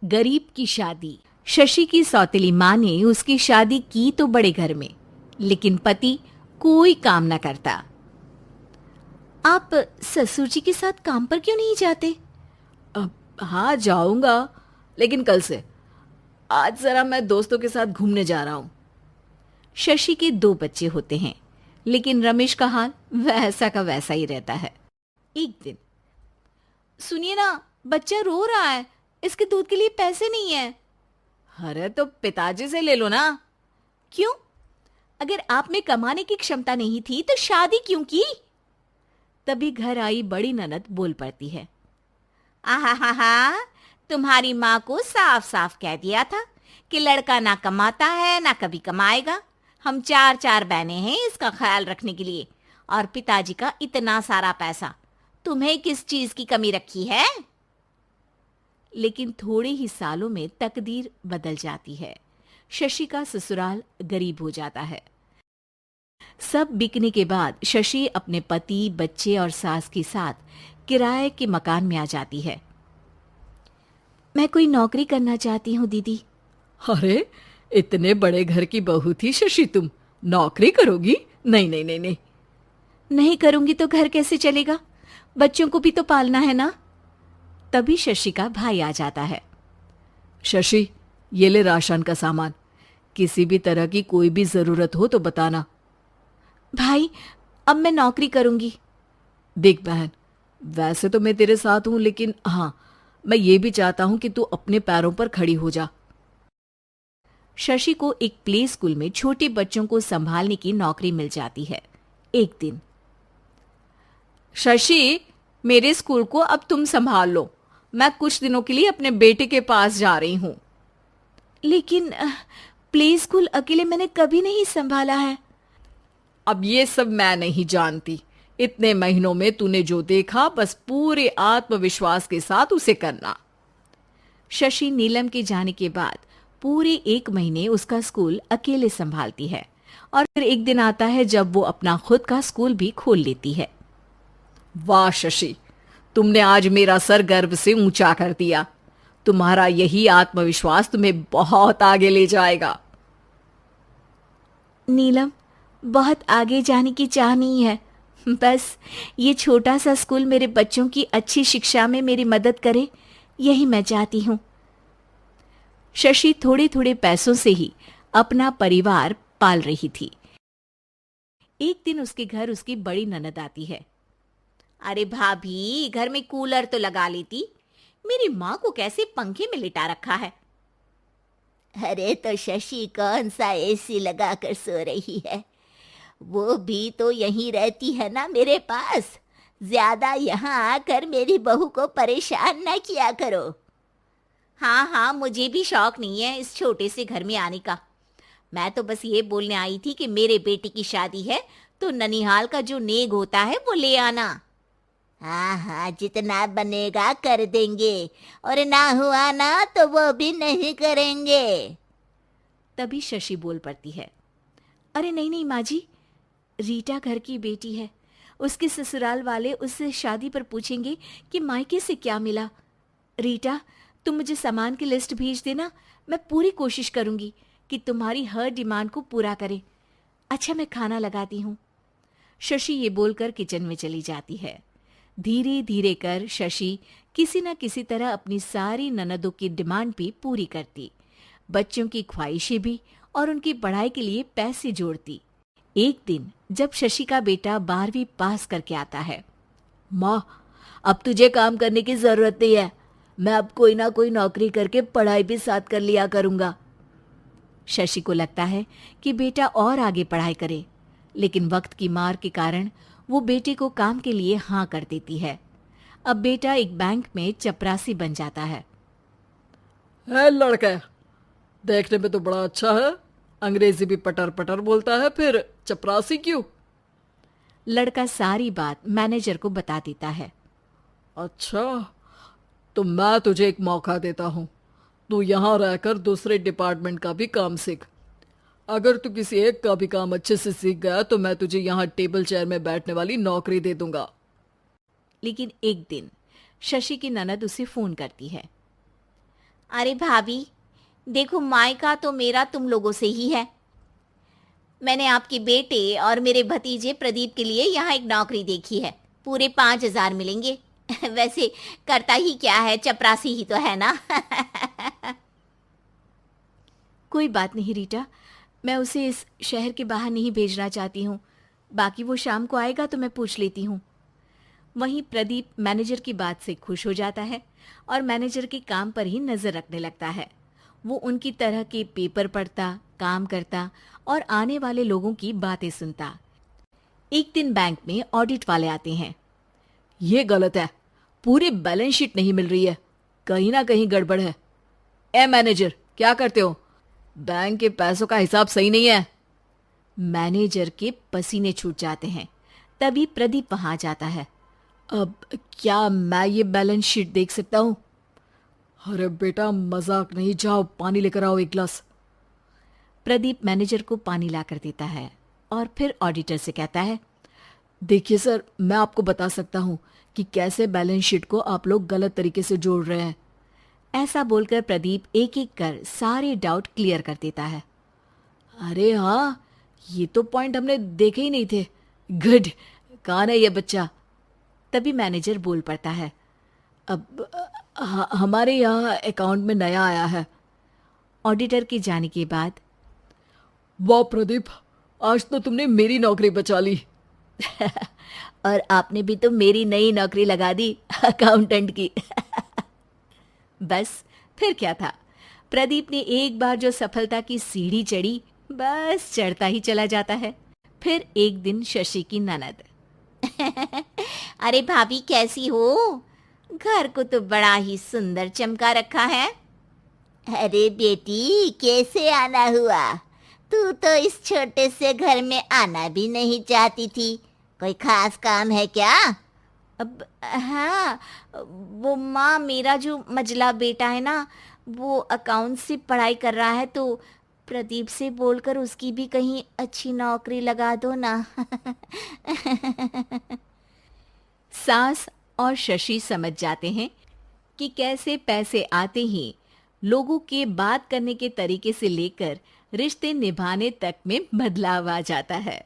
गरीब की शादी। शशि की सौतेली माँ ने उसकी शादी की तो बड़े घर में, लेकिन पति कोई काम न करता। आप ससुर जी के साथ काम पर क्यों नहीं जाते? हाँ जाऊंगा, लेकिन कल से। आज जरा मैं दोस्तों के साथ घूमने जा रहा हूं। शशि के दो बच्चे होते हैं, लेकिन रमेश का हाल वैसा का वैसा ही रहता है। एक दिन, सुनिए ना, बच्चा रो रहा है, इसके दूध के लिए पैसे नहीं है। अरे तो पिताजी से ले लो ना। क्यों? अगर आप में कमाने की क्षमता नहीं थी तो शादी क्यों की? तभी घर आई बड़ी ननद बोल पड़ती है। आहा हा हा, तुम्हारी माँ को साफ साफ कह दिया था कि लड़का ना कमाता है ना कभी कमाएगा। हम चार चार बहनें हैं इसका ख्याल रखने के लिए, और पिताजी का इतना सारा पैसा, तुम्हें किस चीज की कमी रखी है? लेकिन थोड़े ही सालों में तकदीर बदल जाती है। शशि का ससुराल गरीब हो जाता है। सब बिकने के बाद शशि अपने पति, बच्चे और सास के साथ किराए के मकान में आ जाती है। मैं कोई नौकरी करना चाहती हूँ दीदी। अरे इतने बड़े घर की बहू थी शशि, तुम नौकरी करोगी? नहीं नहीं नहीं नहीं। नहीं करूंगी तो घर कैसे चलेगा? बच्चों को भी तो पालना है ना। तभी शशि का भाई आ जाता है। शशि, ये ले राशन का सामान, किसी भी तरह की कोई भी जरूरत हो तो बताना। भाई, अब मैं नौकरी करूंगी। देख बहन, वैसे तो मैं तेरे साथ हूं, लेकिन हाँ, मैं ये भी चाहता हूं कि तू अपने पैरों पर खड़ी हो जा। शशि को एक प्ले स्कूल में छोटे बच्चों को संभालने की नौकरी मिल जाती है। एक दिन, शशि, मेरे स्कूल को अब तुम संभाल लो। मैं कुछ दिनों के लिए अपने बेटे के पास जा रही हूं। लेकिन प्ले स्कूल अकेले मैंने कभी नहीं संभाला है। अब ये सब मैं नहीं जानती। इतने महीनों में तूने जो देखा, बस पूरे आत्मविश्वास के साथ उसे करना। शशि नीलम के जाने के बाद पूरे 1 महीने उसका स्कूल अकेले संभालती है, और फिर एक दिन आता है जब वो अपना खुद का स्कूल भी खोल लेती है। वाह शशि, तुमने आज मेरा सर गर्व से ऊंचा कर दिया। तुम्हारा यही आत्मविश्वास तुम्हें बहुत आगे ले जाएगा। नीलम, बहुत आगे जाने की चाह नहीं है, बस ये छोटा सा स्कूल मेरे बच्चों की अच्छी शिक्षा में मेरी मदद करे, यही मैं चाहती हूँ। शशि थोड़े थोड़े पैसों से ही अपना परिवार पाल रही थी। एक दिन उसके घर उसकी बड़ी ननद आती है। अरे भाभी, घर में कूलर तो लगा लेती, मेरी माँ को कैसे पंखे में लिटा रखा है? अरे तो शशि कौन सा एसी लगा कर सो रही है? वो भी तो यहीं रहती है ना मेरे पास। ज्यादा यहाँ आकर मेरी बहू को परेशान न किया करो। हाँ हाँ, मुझे भी शौक नहीं है इस छोटे से घर में आने का। मैं तो बस ये बोलने आई थी कि मेरे बेटे की शादी है तो ननिहाल का जो नेग होता है वो ले आना। हाँ हाँ, जितना बनेगा कर देंगे, और ना हुआ ना तो वो भी नहीं करेंगे। तभी शशि बोल पड़ती है। अरे नहीं नहीं माँ जी, रीटा घर की बेटी है, उसके ससुराल वाले उससे शादी पर पूछेंगे कि मायके से क्या मिला। रीटा, तुम मुझे सामान की लिस्ट भेज देना, मैं पूरी कोशिश करूंगी कि तुम्हारी हर डिमांड को पूरा करे। अच्छा, मैं खाना लगाती हूँ। शशि ये बोलकर किचन में चली जाती है। धीरे धीरे कर शशि किसी न किसी तरह अपनी सारी ननदों की डिमांड भी पूरी करती, बच्चों की ख्वाहिशें भी, और उनकी पढ़ाई के लिए पैसे जोड़ती। एक दिन जब शशि का बेटा 12वीं पास करके आता है। माँ, अब तुझे काम करने की जरूरत नहीं है। मैं अब कोई ना कोई नौकरी करके पढ़ाई भी साथ कर लिया करूंगा। शशि को लगता है कि बेटा और आगे पढ़ाई करे, लेकिन वक्त की मार के कारण वो बेटे को काम के लिए हाँ कर देती है। अब बेटा एक बैंक में चपरासी बन जाता है। लड़का देखने में तो बड़ा अच्छा है, अंग्रेजी भी पटर पटर बोलता है, फिर चपरासी क्यों? लड़का सारी बात मैनेजर को बता देता है। अच्छा, तो मैं तुझे एक मौका देता हूँ। तू यहाँ रहकर दूसरे डिपार्टमेंट का भी काम सीख। अगर तू किसी एक का भी काम अच्छे से सीख गया तो मैं तुझे यहाँ टेबल चेयर में बैठने वाली नौकरी दे दूंगा। लेकिन एक दिन शशि की ननद उसे फोन करती है। अरे भाभी, देखो मायका तो मेरा तुम लोगों से ही है। मैंने आपके बेटे और मेरे भतीजे प्रदीप के लिए यहाँ एक नौकरी देखी है, पूरे 5,000 मिलेंगे। वैसे करता ही क्या है, चपरासी ही तो है ना। कोई बात नहीं रीटा, मैं उसे इस शहर के बाहर नहीं भेजना चाहती हूँ। बाकी वो शाम को आएगा तो मैं पूछ लेती हूँ। वहीं प्रदीप मैनेजर की बात से खुश हो जाता है और मैनेजर के काम पर ही नजर रखने लगता है। वो उनकी तरह के पेपर पढ़ता, काम करता और आने वाले लोगों की बातें सुनता। एक दिन बैंक में ऑडिट वाले आते हैं। ये गलत है, पूरी बैलेंस शीट नहीं मिल रही है, कहीं ना कहीं गड़बड़ है। ए मैनेजर, क्या करते हो? बैंक के पैसों का हिसाब सही नहीं है। मैनेजर के पसीने छूट जाते हैं। तभी प्रदीप वहां जाता है। अब क्या मैं ये बैलेंस शीट देख सकता हूँ? अरे बेटा, मजाक नहीं, जाओ पानी लेकर आओ एक गिलास। प्रदीप मैनेजर को पानी लाकर देता है और फिर ऑडिटर से कहता है, देखिए सर, मैं आपको बता सकता हूँ कि कैसे बैलेंस शीट को आप लोग गलत तरीके से जोड़ रहे हैं। ऐसा बोलकर प्रदीप एक एक कर सारे डाउट क्लियर कर देता है। अरे हाँ, ये तो पॉइंट हमने देखे ही नहीं थे। गुड, कौन है ये बच्चा? तभी मैनेजर बोल पड़ता है, अब हमारे यहाँ अकाउंट में नया आया है। ऑडिटर के जाने के बाद, वाह प्रदीप, आज तो तुमने मेरी नौकरी बचा ली। और आपने भी तो मेरी नई नौकरी लगा दी, अकाउंटेंट की। बस फिर क्या था, प्रदीप ने एक बार जो सफलता की सीढ़ी चढ़ी, बस चढ़ता ही चला जाता है। फिर एक दिन शशि की ननद, अरे भाभी कैसी हो? घर को तो बड़ा ही सुंदर चमका रखा है। अरे बेटी, कैसे आना हुआ? तू तो इस छोटे से घर में आना भी नहीं चाहती थी। कोई खास काम है क्या? अब हाँ, वो माँ, मेरा जो मजला बेटा है ना, वो अकाउंट से पढ़ाई कर रहा है, तो प्रदीप से बोलकर उसकी भी कहीं अच्छी नौकरी लगा दो ना। सास और शशि समझ जाते हैं कि कैसे पैसे आते ही लोगों के बात करने के तरीके से लेकर रिश्ते निभाने तक में बदलाव आ जाता है।